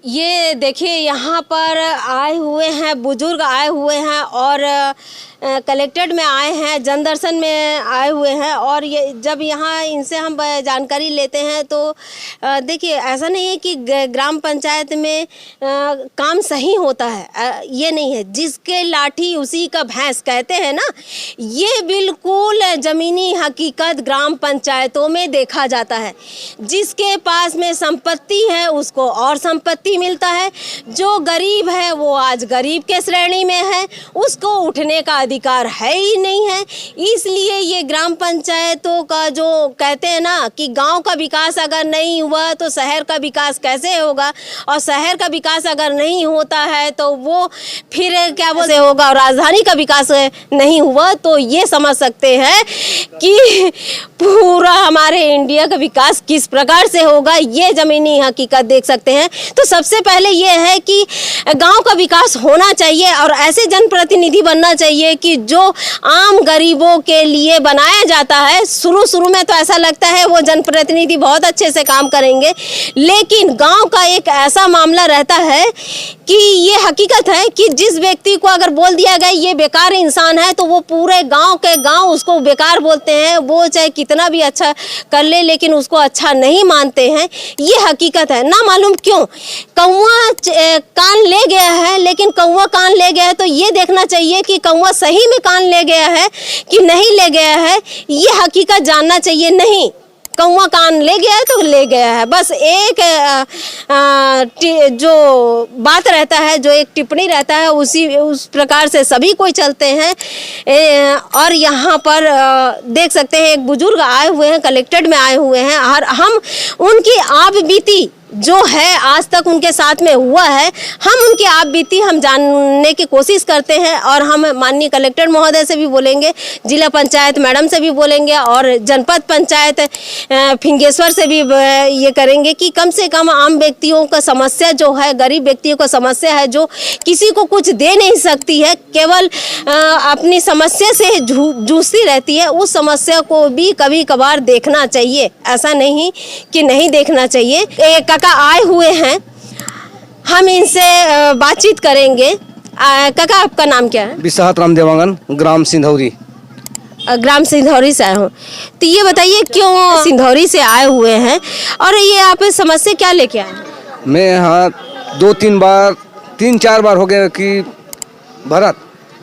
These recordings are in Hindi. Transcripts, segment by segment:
ये देखिए यहाँ पर आए हुए हैं बुजुर्ग आए हुए हैं और कलेक्ट्रेट में आए हैं, जन दर्शन में आए हुए हैं। और ये जब यहाँ इनसे हम जानकारी लेते हैं तो देखिए ऐसा नहीं है कि ग्राम पंचायत में काम सही होता है, ये नहीं है। जिसके लाठी उसी का भैंस कहते हैं ना, ये बिल्कुल ज़मीनी हकीकत ग्राम पंचायतों में देखा जाता है। जिसके पास में संपत्ति है उसको और संपत्ति मिलता है, जो गरीब है वो आज गरीब के श्रेणी में है, उसको उठने का अधिकार है ही नहीं है। इसलिए ये ग्राम पंचायतों का जो कहते हैं ना कि गांव का विकास अगर नहीं हुआ तो शहर का विकास कैसे होगा, और शहर का विकास अगर नहीं होता है तो वो फिर क्या बोलते होगा, और राजधानी का विकास नहीं हुआ तो ये समझ सकते हैं कि पूरा हमारे इंडिया का विकास किस प्रकार से होगा। ये ज़मीनी हकीकत देख सकते हैं। तो सबसे पहले ये है कि गांव का विकास होना चाहिए और ऐसे जनप्रतिनिधि बनना चाहिए कि जो आम गरीबों के लिए बनाया जाता है। शुरू में तो ऐसा लगता है वो जनप्रतिनिधि बहुत अच्छे से काम करेंगे, लेकिन गांव का एक ऐसा मामला रहता है कि ये हकीकत है कि जिस व्यक्ति को अगर बोल दिया गया ये बेकार इंसान है तो वो पूरे गांव के गांव उसको बेकार बोलते हैं। वो चाहे कितना भी अच्छा कर ले लेकिन उसको अच्छा नहीं मानते हैं। ये हकीकत है। ना मालूम क्यों कौवा कान ले गया है, लेकिन कौवा कान ले गया है तो ये देखना चाहिए कि कौवा सही में कान ले गया है कि नहीं ले गया है। ये हकीकत जानना चाहिए। नहीं, कौवा कान ले गया है तो ले गया है। बस एक जो बात रहता है, जो एक टिप्पणी रहता है, उस प्रकार से सभी कोई चलते हैं। और यहाँ पर देख सकते हैं एक बुजुर्ग आए हुए हैं, कलेक्ट्रेट में आए हुए हैं और हम उनकी आप बीती जो है आज तक उनके साथ में हुआ है, हम उनकी आप बीती हम जानने की कोशिश करते हैं। और हम माननीय कलेक्टर महोदय से भी बोलेंगे, जिला पंचायत मैडम से भी बोलेंगे और जनपद पंचायत फिंगेश्वर से भी ये करेंगे कि कम से कम आम व्यक्तियों का समस्या जो है, गरीब व्यक्तियों का समस्या है जो किसी को कुछ दे नहीं सकती है, केवल अपनी समस्या से जूझती रहती है, उस समस्या को भी कभी कभार देखना चाहिए। ऐसा नहीं कि नहीं देखना चाहिए। काका आए हुए हैं, हम इनसे बातचीत करेंगे। काका आपका नाम क्या है? विशाहत राम देवांगन, ग्राम सिंधौरी। ग्राम सिंधौरी से आए हो, तो ये बताइए क्यों सिंधौरी से आए हुए हैं और ये आप समस्या क्या लेके आए हैं? मैं यहाँ 3-4 बार हो गया कि भरत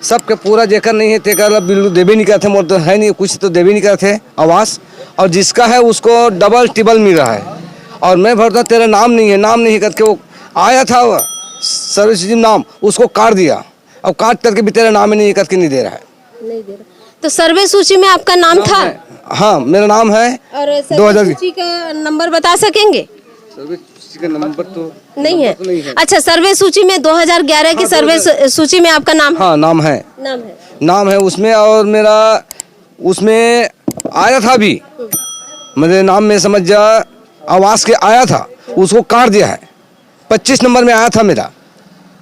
सबके पूरा जेकर नहीं है, तेकर बिल्कुल देवे नहीं करते, मोर तो है नहीं कुछ तो देवे नहीं करते आवास, और जिसका है उसको डबल टिबल मिल रहा है। और मैं भरता तेरा नाम नहीं है करके वो आया था सर्विस नाम, उसको काट दिया। अब काट करके भी तेरा नाम ही नहीं करके नहीं दे रहा है। नहीं दे रहा। तो सर्वे सूची में आपका नाम था? हाँ, मेरा नाम है। और सर्वे सूची का नंबर बता सकेंगे? सर्वे सूची का नंबर तो नहीं है। अच्छा, सर्वे सूची में 2011 की सर्वे सूची में आपका नाम? हाँ, नाम है उसमें। और मेरा उसमें आया था भी, मेरे नाम में समझ जा आवास के आया था, उसको काट दिया है। 25 नंबर में आया था मेरा।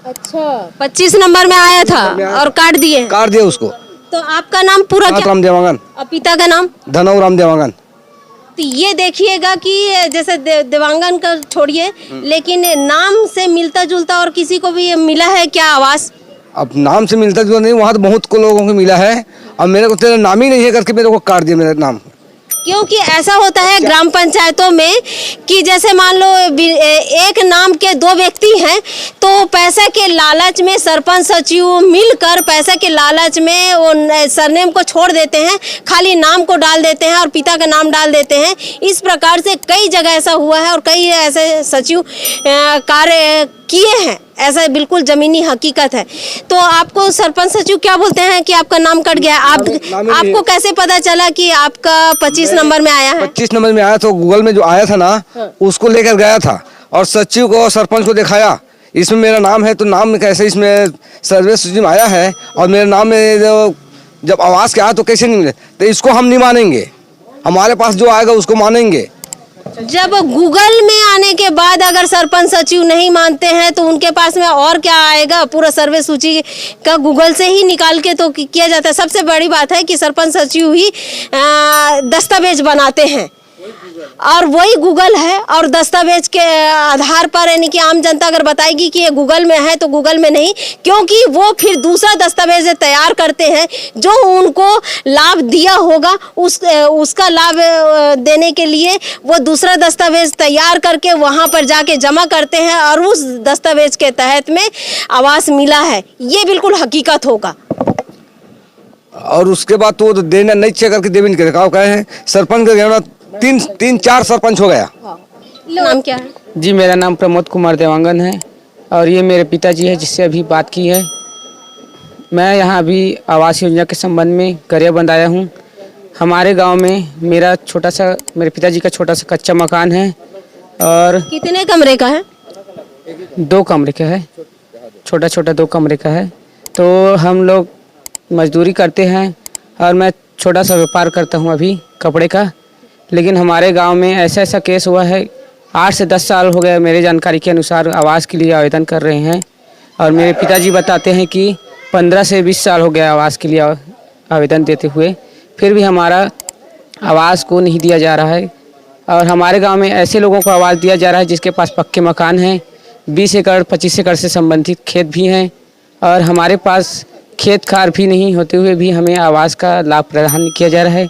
अच्छा, 25 नंबर में आया था और काट दिया उसको। तो आपका नाम पूरा क्या? राम देवांगन। और पिता का नाम? धनऊ राम देवांगन। तो ये देखिएगा कि जैसे देवांगन का छोड़िए, लेकिन नाम से मिलता जुलता और किसी को भी मिला है क्या आवास? अब नाम से मिलता जुलता नहीं, वहाँ तो बहुत को लोगों को मिला है, और मेरे को तेरा नाम ही नहीं है करके मेरे को काट दिया मेरा नाम। क्योंकि ऐसा होता है ग्राम पंचायतों में कि जैसे मान लो एक नाम के 2 व्यक्ति हैं, तो पैसे के लालच में सरपंच सचिव मिलकर पैसे के लालच में वो सरनेम को छोड़ देते हैं, खाली नाम को डाल देते हैं और पिता का नाम डाल देते हैं। इस प्रकार से कई जगह ऐसा हुआ है और कई ऐसे सचिव कार्य किए हैं। ऐसा बिल्कुल जमीनी हकीकत है। तो आपको सरपंच सचिव क्या बोलते हैं कि आपका नाम कट गया? आपको कैसे पता चला कि आपका 25 नंबर में आया है? 25 नंबर में आया तो गूगल में जो आया था ना, उसको लेकर गया था और सचिव को और सरपंच को दिखाया, इसमें मेरा नाम है। तो नाम कैसे इसमें सर्वे सूची में आया है और मेरे नाम में जब आवास के आया तो कैसे नहीं मिले? तो इसको हम नहीं मानेंगे, हमारे पास जो आएगा उसको मानेंगे। जब गूगल में आने के बाद अगर सरपंच सचिव नहीं मानते हैं तो उनके पास में और क्या आएगा? पूरा सर्वे सूची का गूगल से ही निकाल के तो किया जाता है। सबसे बड़ी बात है कि सरपंच सचिव ही दस्तावेज बनाते हैं। और वही गूगल है, और दस्तावेज के आधार पर यानी कि आम जनता अगर बताएगी कि ये गूगल में है तो गूगल में नहीं, क्योंकि वो फिर दूसरा दस्तावेज तैयार करते हैं जो उनको लाभ दिया होगा उसका लाभ देने के लिए वो दूसरा दस्तावेज तैयार करके वहाँ पर जाके जमा करते हैं और उस दस्तावेज के तहत में आवास मिला है, ये बिल्कुल हकीकत होगा। और उसके बाद तो देना नहीं चेक करके देवी नहीं करेगा। क्या है सरपंच का तीन चार सरपंच हो गया। नाम क्या है? जी मेरा नाम प्रमोद कुमार देवांगन है और ये मेरे पिताजी है जिससे अभी बात की है। मैं यहाँ अभी आवास योजना के संबंध में गरियाबंद आया हूँ। हमारे गांव में मेरे पिताजी का छोटा सा कच्चा मकान है और कितने कमरे का है? 2 कमरे का है, छोटा 2 कमरे का है। तो हम लोग मजदूरी करते हैं और मैं छोटा सा व्यापार करता हूँ अभी कपड़े का। लेकिन हमारे गांव में ऐसा केस हुआ है, 8 से 10 साल हो गए मेरे जानकारी के अनुसार आवास के लिए आवेदन कर रहे हैं और मेरे पिताजी बताते हैं कि 15 से 20 साल हो गया आवास के लिए आवेदन देते हुए, फिर भी हमारा आवास को नहीं दिया जा रहा है। और हमारे गांव में ऐसे लोगों को आवास दिया जा रहा है जिसके पास पक्के मकान हैं, 20 एकड़ 25 एकड़ से संबंधित खेत भी हैं और हमारे पास खेत खार भी नहीं होते हुए भी हमें आवास का लाभ प्रदान किया जा रहा है।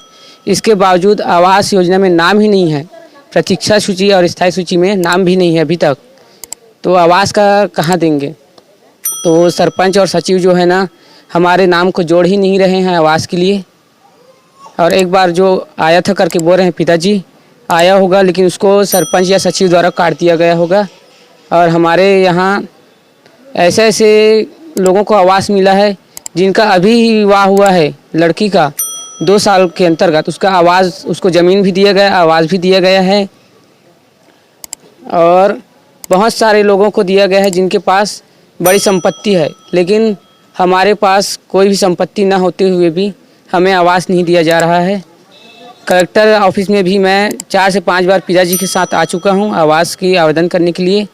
इसके बावजूद आवास योजना में नाम ही नहीं है, प्रतीक्षा सूची और स्थायी सूची में नाम भी नहीं है अभी तक, तो आवास का कहाँ देंगे। तो सरपंच और सचिव जो है ना हमारे नाम को जोड़ ही नहीं रहे हैं आवास के लिए। और एक बार जो आया था करके बोल रहे हैं पिताजी आया होगा, लेकिन उसको सरपंच या सचिव द्वारा काट दिया गया होगा। और हमारे यहाँ ऐसे लोगों को आवास मिला है जिनका अभी ही विवाह हुआ है, लड़की का 2 साल के अंतर्गत उसको ज़मीन भी दिया गया, आवास भी दिया गया है। और बहुत सारे लोगों को दिया गया है जिनके पास बड़ी संपत्ति है, लेकिन हमारे पास कोई भी संपत्ति ना होते हुए भी हमें आवास नहीं दिया जा रहा है। कलेक्टर ऑफिस में भी मैं 4 से 5 बार पिताजी के साथ आ चुका हूं आवास की आवेदन करने के लिए।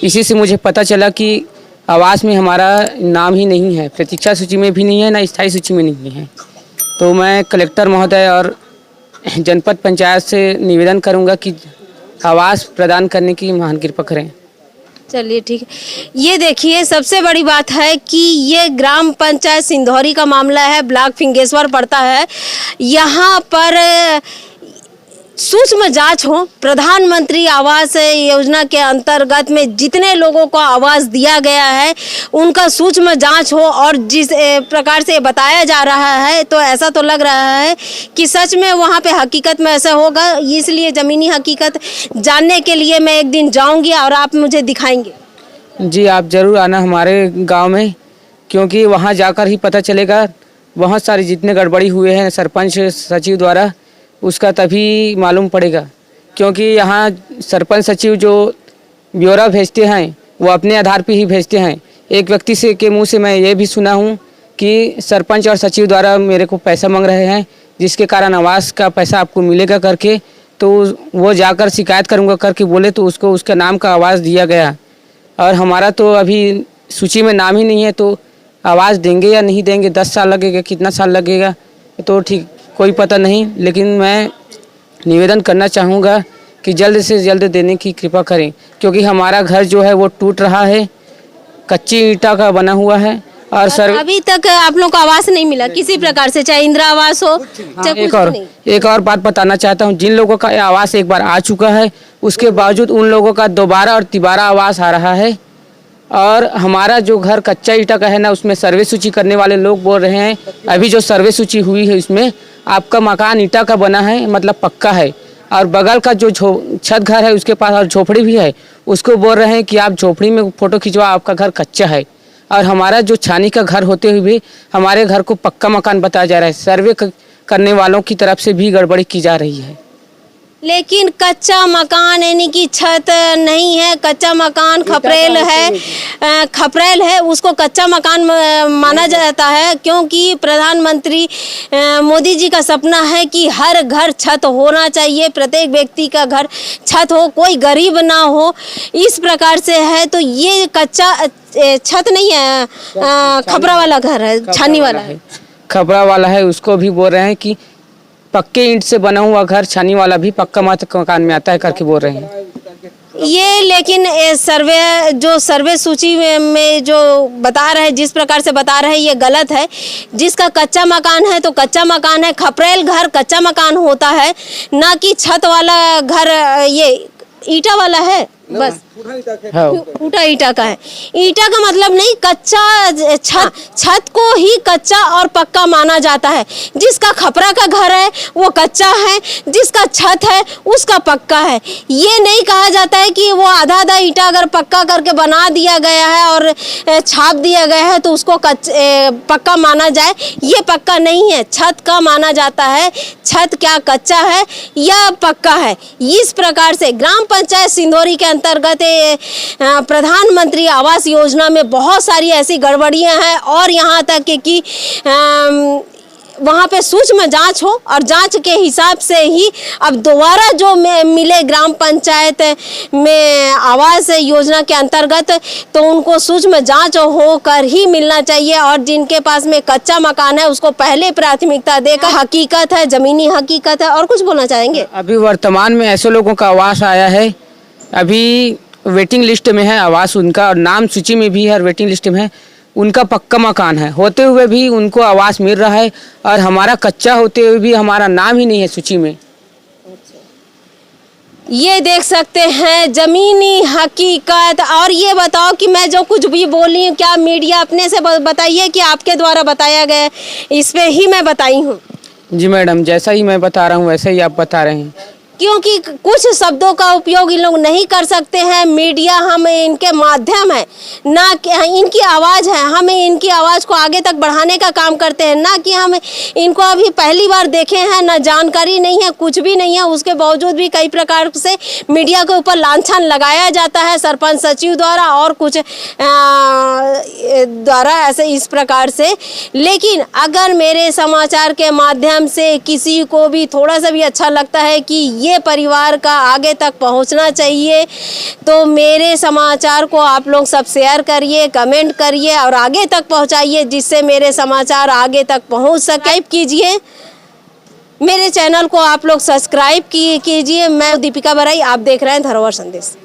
इसी से मुझे पता चला कि आवास में हमारा नाम ही नहीं है, प्रतीक्षा सूची में भी नहीं है, ना स्थायी सूची में नहीं है। तो मैं कलेक्टर महोदय और जनपद पंचायत से निवेदन करूंगा कि आवास प्रदान करने की महान कृपा करें। चलिए ठीक है। ये देखिए सबसे बड़ी बात है कि ये ग्राम पंचायत सिंधौरी का मामला है, ब्लॉक फिंगेश्वर पड़ता है। यहाँ पर सूक्ष्म जांच हो, प्रधानमंत्री आवास योजना के अंतर्गत में जितने लोगों को आवास दिया गया है उनका सूक्ष्म जांच हो, और जिस प्रकार से बताया जा रहा है तो ऐसा तो लग रहा है कि सच में वहाँ पे हकीकत में ऐसा होगा। इसलिए ज़मीनी हकीकत जानने के लिए मैं एक दिन जाऊँगी और आप मुझे दिखाएंगे। जी आप ज़रूर आना हमारे गांव में, क्योंकि वहां जाकर ही पता चलेगा बहुत सारी जितने गड़बड़ी हुए हैं सरपंच सचिव द्वारा, उसका तभी मालूम पड़ेगा। क्योंकि यहाँ सरपंच सचिव जो ब्यौरा भेजते हैं वो अपने आधार पे ही भेजते हैं। एक व्यक्ति से के मुंह से मैं ये भी सुना हूँ कि सरपंच और सचिव द्वारा मेरे को पैसा मांग रहे हैं, जिसके कारण आवास का पैसा आपको मिलेगा करके, तो वो जाकर शिकायत करूँगा करके बोले तो उसको उसका नाम का आवास दिया गया। और हमारा तो अभी सूची में नाम ही नहीं है, तो आवाज़ देंगे या नहीं देंगे, 10 साल लगेगा, कितना साल लगेगा तो ठीक कोई पता नहीं। लेकिन मैं निवेदन करना चाहूँगा कि जल्द से जल्द देने की कृपा करें, क्योंकि हमारा घर जो है वो टूट रहा है, कच्ची ईंटा का बना हुआ है। और सर अभी तक आप लोग को आवास नहीं मिला किसी प्रकार से, चाहे इंदिरा आवास हो चाहे कुछ। एक और बात बताना चाहता हूँ, जिन लोगों का आवास एक बार आ चुका है उसके बावजूद उन लोगों का दोबारा और तिबारा आवास आ रहा है। और हमारा जो घर कच्चा ईंटा का है ना, उसमें सर्वे सूची करने वाले लोग बोल रहे हैं अभी जो सर्वे सूची हुई है उसमें आपका मकान ईंटा का बना है, मतलब पक्का है। और बगल का जो छत घर है उसके पास और झोपड़ी भी है, उसको बोल रहे हैं कि आप झोपड़ी में फ़ोटो खिंचवा, आपका घर कच्चा है। और हमारा जो छानी का घर होते हुए भी हमारे घर को पक्का मकान बताया जा रहा है। सर्वे करने वालों की तरफ से भी गड़बड़ी की जा रही है। लेकिन कच्चा मकान यानी कि छत नहीं है, कच्चा मकान खपरेल है, उसको कच्चा मकान माना जाता है, क्योंकि प्रधानमंत्री मोदी जी का सपना है कि हर घर छत होना चाहिए, प्रत्येक व्यक्ति का घर छत हो, कोई गरीब ना हो, इस प्रकार से है। तो ये कच्चा छत नहीं है, खपरा वाला घर है, छानी वाला है, खपरा वाला है। उसको भी बोल रहे हैं कि पक्के ईंट से बना हुआ घर छानी वाला भी पक्का मकान में आता है करके बोल रहे हैं। ये लेकिन सर्वे सूची में जो बता रहे हैं, जिस प्रकार से बता रहे हैं, ये गलत है। जिसका कच्चा मकान है तो कच्चा मकान है। खपरेल घर कच्चा मकान होता है, ना कि छत वाला घर ये ईटा वाला है। बस फूटा ईटा का है। ईटा का मतलब नहीं, कच्चा छत को ही कच्चा और पक्का माना जाता है। जिसका खपरा का घर है वो कच्चा है, जिसका छत है उसका पक्का है। ये नहीं कहा जाता है कि वो आधा आधा ईटा अगर पक्का करके बना दिया गया है और छाप दिया गया है तो उसको पक्का माना जाए। ये पक्का नहीं है, छत का माना जाता है। छत क्या कच्चा है या पक्का है। इस प्रकार से ग्राम पंचायत सिंदौरी के अंतर्गत प्रधानमंत्री आवास योजना में बहुत सारी ऐसी गड़बड़ियां हैं और यहाँ तक कि वहाँ पे सूक्ष्म जांच हो और जांच के हिसाब से ही अब दोबारा जो मिले ग्राम पंचायत में आवास योजना के अंतर्गत, तो उनको सूक्ष्म जांच होकर ही मिलना चाहिए। और जिनके पास में कच्चा मकान है उसको पहले प्राथमिकता देकर, हकीकत है, ज़मीनी हकीकत है। और कुछ बोलना चाहेंगे? अभी वर्तमान में ऐसे लोगों का आवास आया है, अभी वेटिंग लिस्ट में है आवास उनका, और नाम सूची में भी है और वेटिंग लिस्ट में है। उनका पक्का मकान है होते हुए भी उनको आवास मिल रहा है, और हमारा कच्चा होते हुए भी हमारा नाम ही नहीं है सूची में। ये देख सकते हैं ज़मीनी हकीकत। और ये बताओ कि मैं जो कुछ भी बोली हूँ क्या मीडिया अपने से बताइए कि आपके द्वारा बताया गया, इस पे ही मैं बताई हूँ? जी मैडम, जैसा ही मैं बता रहा हूँ वैसे ही आप बता रहे हैं, क्योंकि कुछ शब्दों का उपयोग इन लोग नहीं कर सकते हैं। मीडिया हम इनके माध्यम है, ना इनकी आवाज़ है। हम इनकी आवाज़ को आगे तक बढ़ाने का काम करते हैं, ना कि हम इनको अभी पहली बार देखे हैं, ना जानकारी नहीं है, कुछ भी नहीं है। उसके बावजूद भी कई प्रकार से मीडिया के ऊपर लांछन लगाया जाता है सरपंच सचिव द्वारा और कुछ द्वारा, ऐसे इस प्रकार से। लेकिन अगर मेरे समाचार के माध्यम से किसी को भी थोड़ा सा भी अच्छा लगता है कि ये परिवार का आगे तक पहुंचना चाहिए, तो मेरे समाचार को आप लोग सब शेयर करिए, कमेंट करिए और आगे तक पहुंचाइए, जिससे मेरे समाचार आगे तक पहुंच सके। कीजिए मेरे चैनल को, आप लोग सब्सक्राइब कीजिए। मैं दीपिका बराई, आप देख रहे हैं धरोहर संदेश।